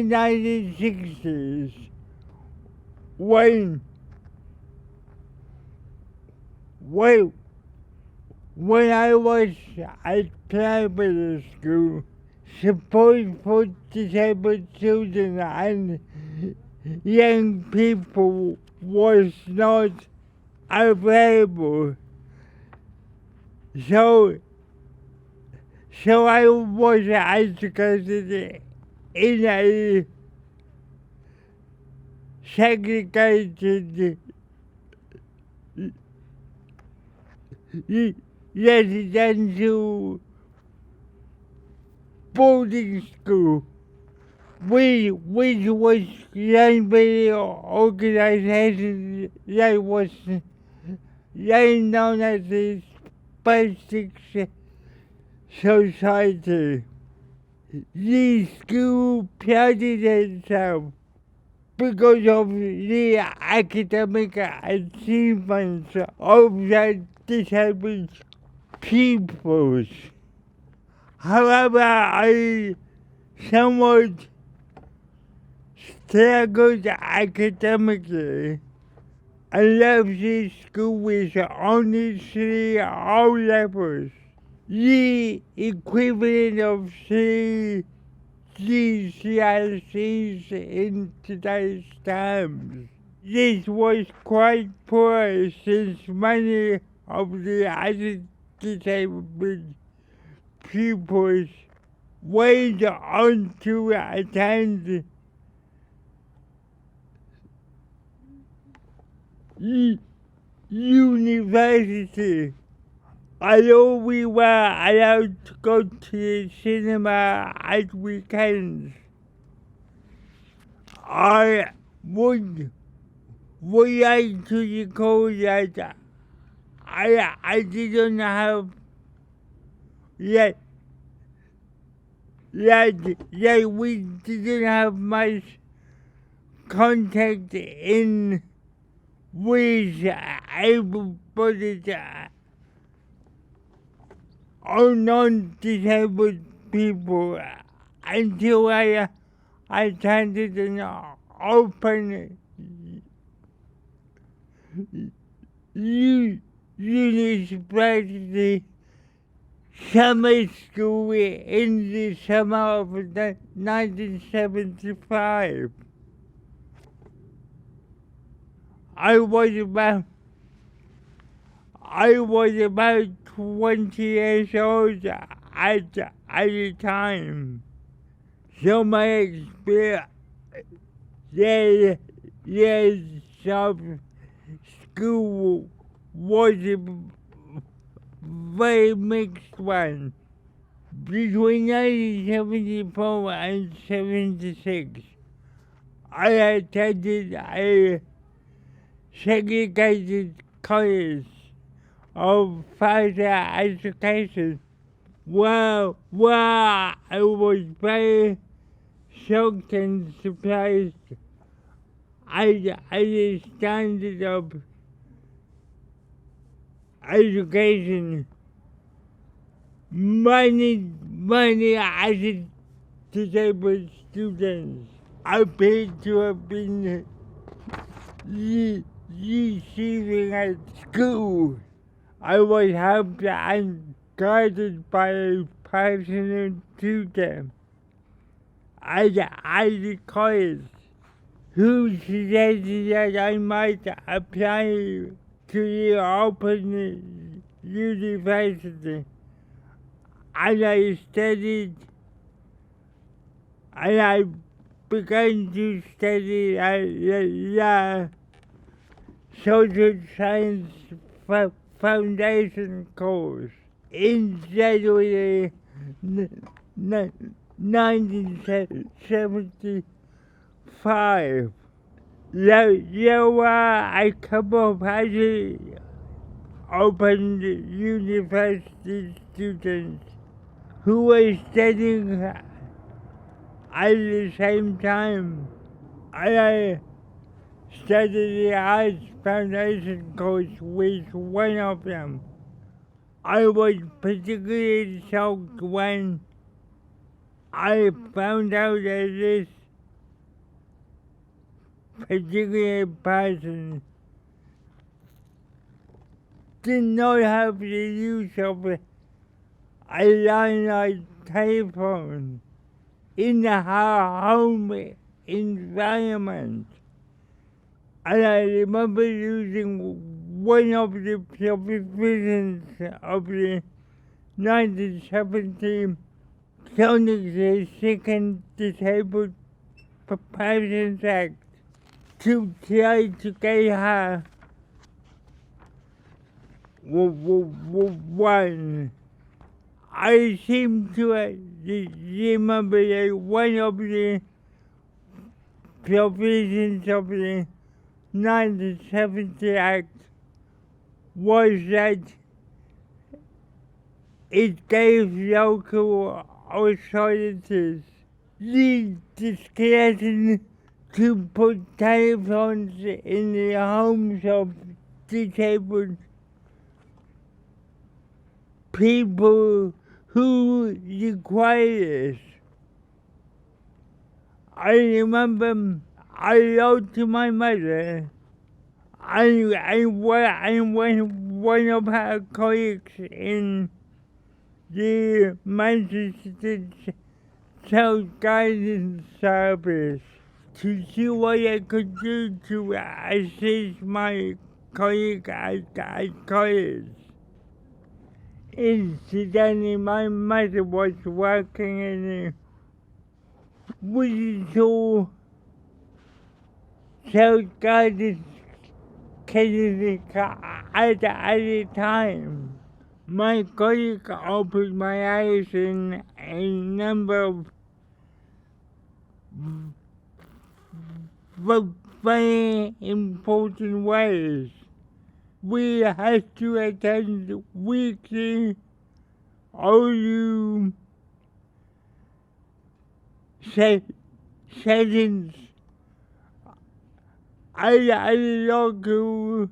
1960s when when when I was at primary school, support for disabled children and young people was not available. So I was educated in a segregated residential boarding school, which was run by an organization that was known as the Spastic Society. The school prided itself because of the academic achievements of the disabled pupils. However, I somewhat struggled academically. I left the school with only 3 O levels, the equivalent of 3 GCSEs in today's times. This was quite poor since many of the other disabled pupils went on to attend university. Although we were allowed to go to the cinema at weekends, I would like to recall that I didn't have yet that we didn't have much contact in with able-bodied or non-disabled people until I attended an open university summer school in the summer of 1975. I was about 20 years old at the time, so my experience of school was a very mixed one. Between 1974 and 76, I attended a segregated college of further education where I was very shocked and surprised at the standard of education. Many other disabled students appear to have been receiving at school. I was helped and guided by a personal tutor at the college who suggested that I might apply to the open university. And I studied, and I began to study the social science foundation course in January 1975. There were a couple of other open university students who were studying at the same time. I studied the Arts Foundation course with one of them. I was particularly shocked when I found out that this particular person did not have the use of a landline telephone in the home environment. And I remember using one of the provisions of the 1970 Chronic Second Disabled Persons Act to try to get her one. I seem to remember that one of the provisions of the 1970 Act was that it gave local authorities the discretion to put telephones in the homes of disabled people who require it. I remember I wrote to my mother and one of her colleagues in the Manchester Child Guidance Service to see what I could do to assist my colleague at college. Incidentally, my mother was working in a digital child guidance clinic at the time. My colleague opened my eyes in a number of very important ways. We had to attend weekly OU sessions at a local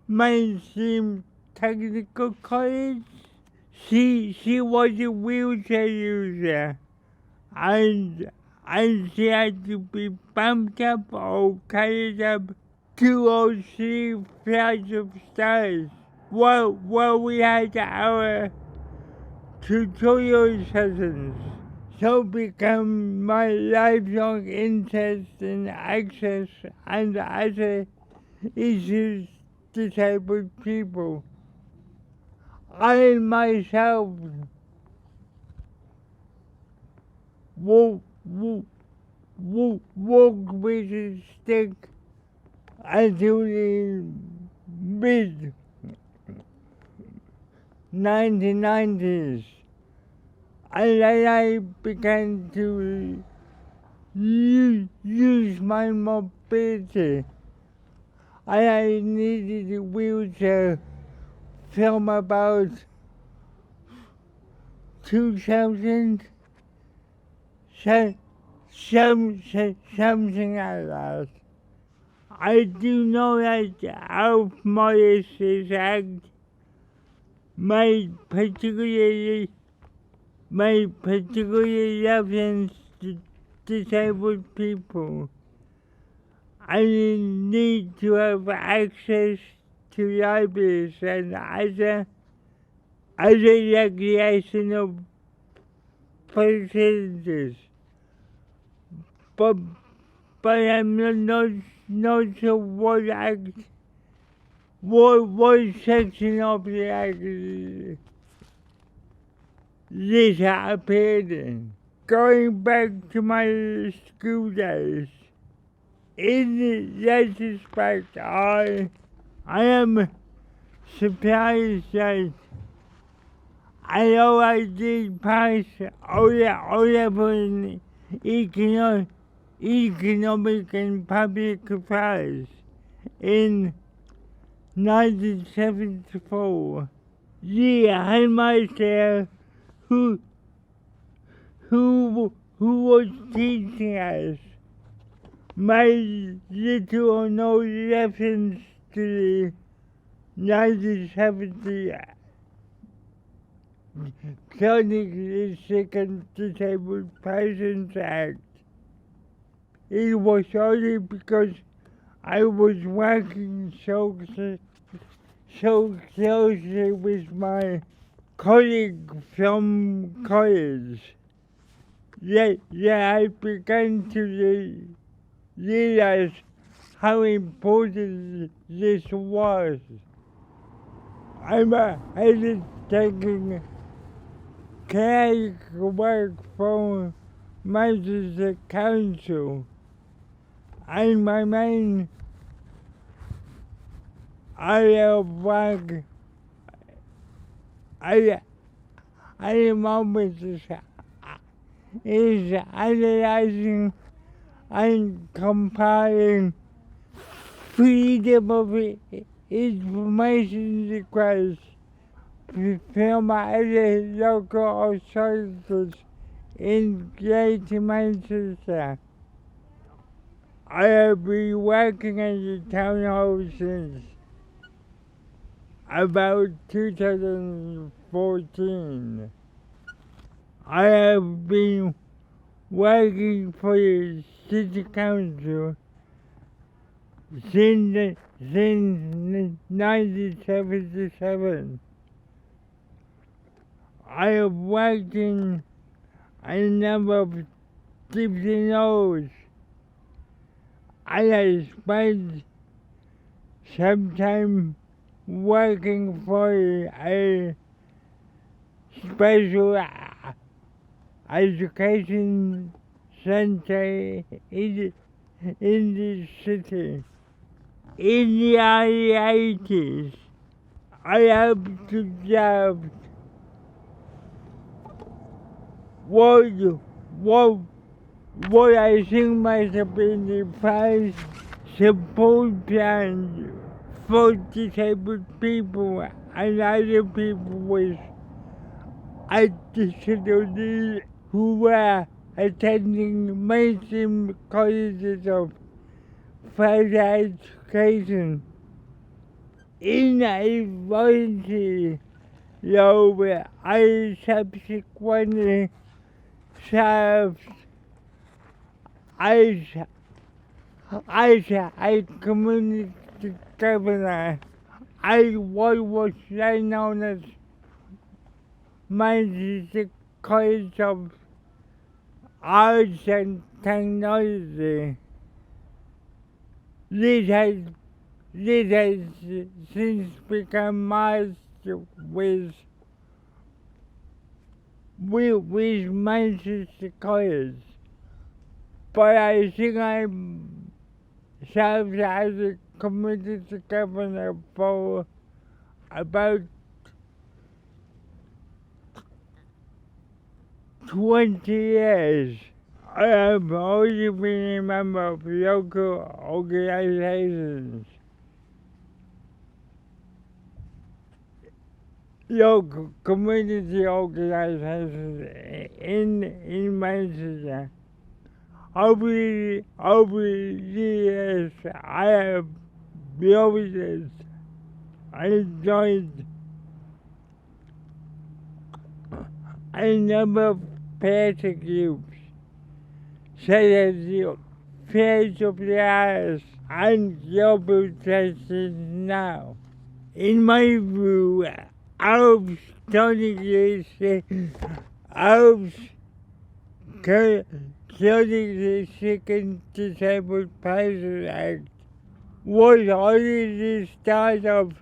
mainstream technical college. She was a wheelchair user and she had to be bumped up or carried up 2 or 3 flights of stairs while we had our tutorial sessions. So became my lifelong interest in access and other issues disabled people. I myself walk with a stick until the mid-1990s. And then I began to use my mobility. And I needed a wheelchair from about 2000, something like that. I do know that our Morris's Act made particularly reference to disabled people and the need to have access to libraries and other recreational facilities. But I'm not sure what section of the act this appeared in. Going back to my school days, in retrospect, I am surprised that although I did pass O-level in economic and public affairs in 1974, the headmaster who was teaching us made little or no reference to the 1970 Chronic Second Disabled Persons Act. It was only because I was working so closely with my colleague from college that I began to realize how important this was. I'm taking care work for Manchester Council, and my main area of work at the moment is analyzing and compiling freedom of information requests from other local authorities in Greater Manchester. I have been working at the town hall since about 2014. I have been working for the city council since 1977. I have worked in a number of different roles. I have spent some time working for a special education center in the city. In the early 80s, I helped to develop what I think must have been the first support plan for disabled people and other people with additional needs who were attending mainstream colleges of further education. In a voluntary role, I subsequently served as a community governor at what was then known as Manchester College of Arts and Technology. This has since become merged with Manchester College. But I think I served as a community governor for about 20 years. I have also been a member of local organizations, local community organizations in Manchester. Over the years, I have built and joined a number of party groups, such as the Friends of the Arts and Global Justice Now. In my view, our studying the Second Disabled Persons Act was only the start of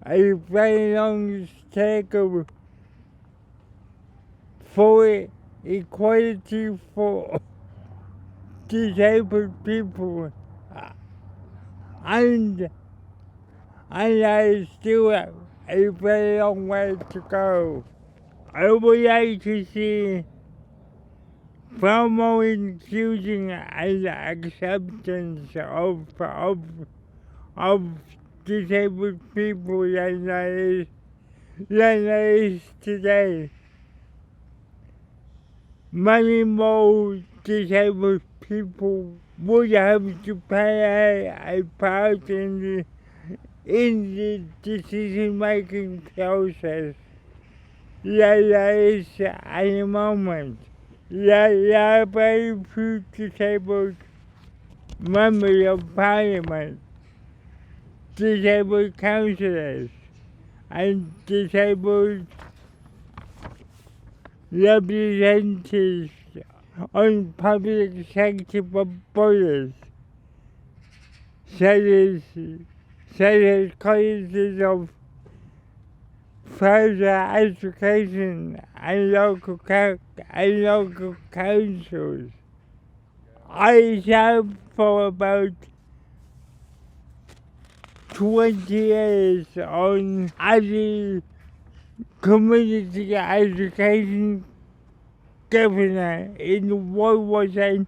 a very long struggle for equality for disabled people, and I still have a very long way to go. I would like to see far more inclusion and acceptance of disabled people than there is today. Many more disabled people would have to play a part in the decision-making process than there is at the moment. There are very few disabled members of parliament, disabled councillors, and disabled representatives on public sector bodies, such as colleges of further education and local councils. I served for about 20 years as a community education governor in what was a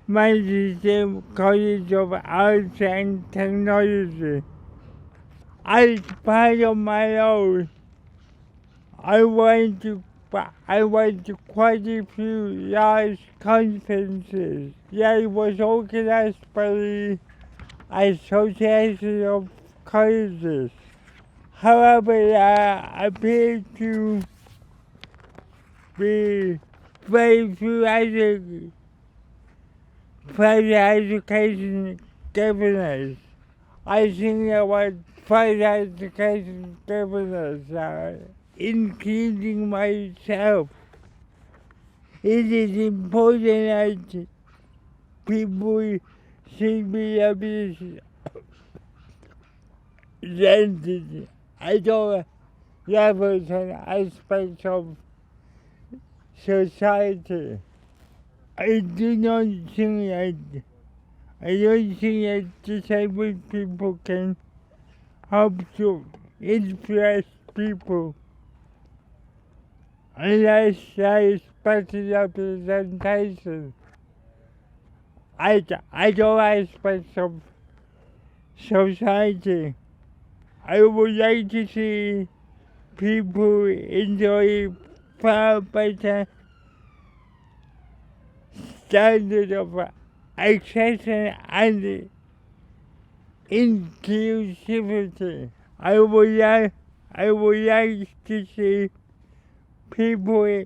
Manchester College of Arts and Technology. As part of my role, I went to quite a few large conferences that was organized by the Association of Colleges. However, I appear to be very few as a further education governors. I think that what further education governors are, including myself, it is important that people should be represented at all levels and aspects of society. I don't think that disabled people can help to influence people unless there is better representation at all aspects of society. I would like to see people enjoy far better standard of access and inclusivity. I would like to see people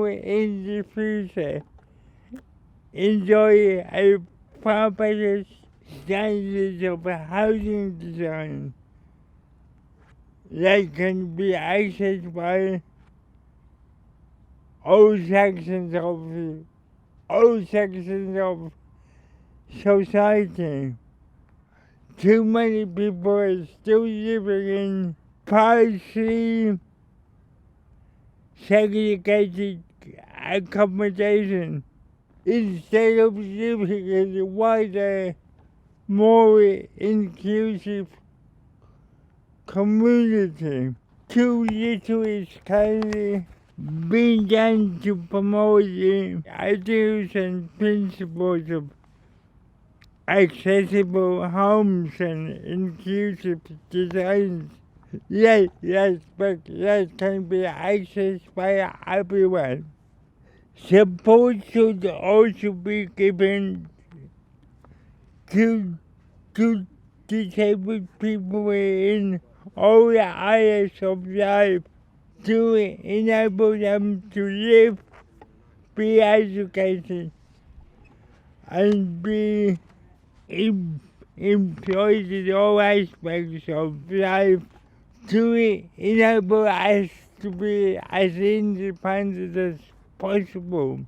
in the future enjoy a far better standard of housing design that can be accessed by all sections of society. Too many people are still living in partially segregated accommodation instead of living in a wider, more inclusive community. Too little is currently being done to promote the ideals and principles of accessible homes and inclusive designs that can be accessed by everyone. Support should also be given to disabled people in all areas of life to enable them to live, be educated, and be employed in all aspects of life, to enable us to be as independent as possible.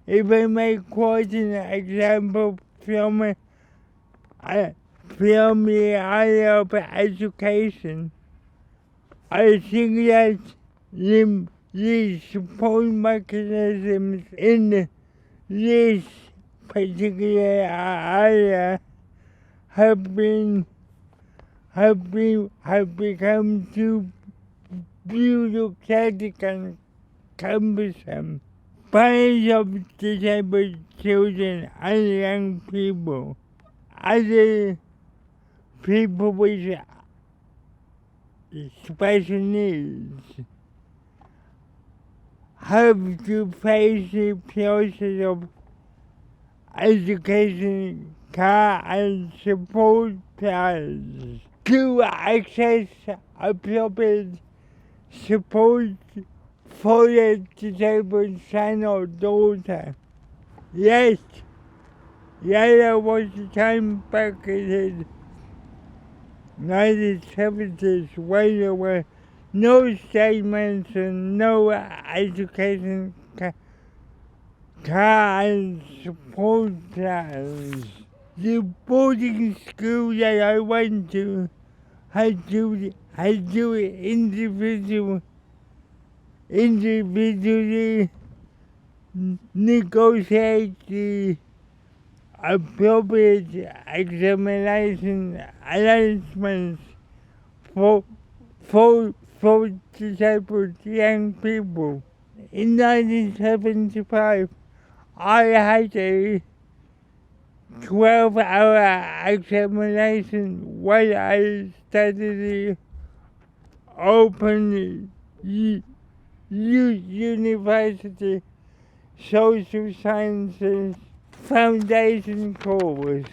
If I may quote an example from the area of education, I think that the support mechanisms in this particular area have become too bureaucratic and cumbersome. Parents of disabled children and young people, other people with special needs, have to face the process of education, care and support plans to access appropriate support for their disabled son or daughter. Yes, Later was the time back in the 1970s when there were no statements and no education and support plans. The boarding school that I went to had to individually negotiate the appropriate examination arrangements for disabled young people. In 1975, I had a 12-hour examination when I studied the Open University Social Sciences Foundation course.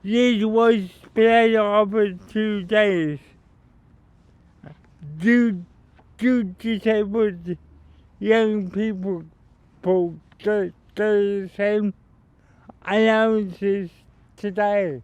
This was spread over 2 days. Do disabled young people get the same allowances today?